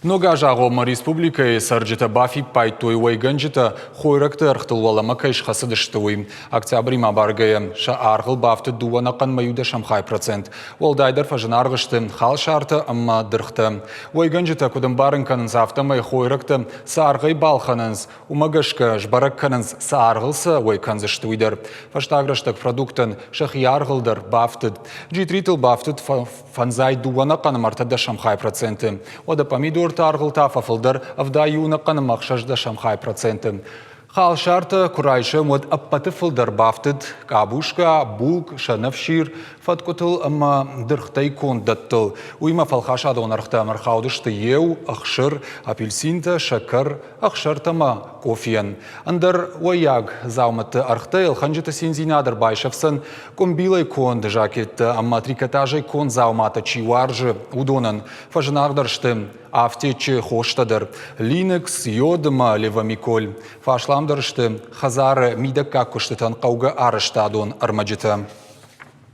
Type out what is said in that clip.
Нога жағома республика сарджита бафи пайтой уайганджита хойракты архтылвалама кайшхасы дыштуым. Октябрима баргая ша арғыл бафты дуанаққан маюда шамхай процент. Олдайдар фажын арғышты хал шарты амма дырхты. Уайганджита кудым барынканын завтамай хойракты сарғай балханыныз, умагашка жбаракканыныз сарғылсы уайканзыштуйдар. Фаштаграштак продуктын шахи арғылдар бафтыд. Джитритл бафтыд фанзай дуанаққан мартада шамхай проценты. Ода помидор тарғылта фафылдар авдаюны қаны мақшажда шамхай проценты. Хал шарты курайшы мод аппаты фылдар бафтыд, кабушка, булк, шанавшир, фаткутыл амма дырхтай кондаттыл. Уйма фалхаша донархта мархаудышты еу, ахшыр, апельсинта, шакар, ахшартама кофеян. Андар уаяг зауматы архтай алханжыты сензинадыр байшавсын, комбилай конд жакетті, амма трикотажай конд заумата чиваржы удонан. Фажынағдаршты автечі хоштадыр. Линекс, йодыма, левамиколь. Фашламдаршты хазары мидакка куштытан қауға арыштадон армаджыты.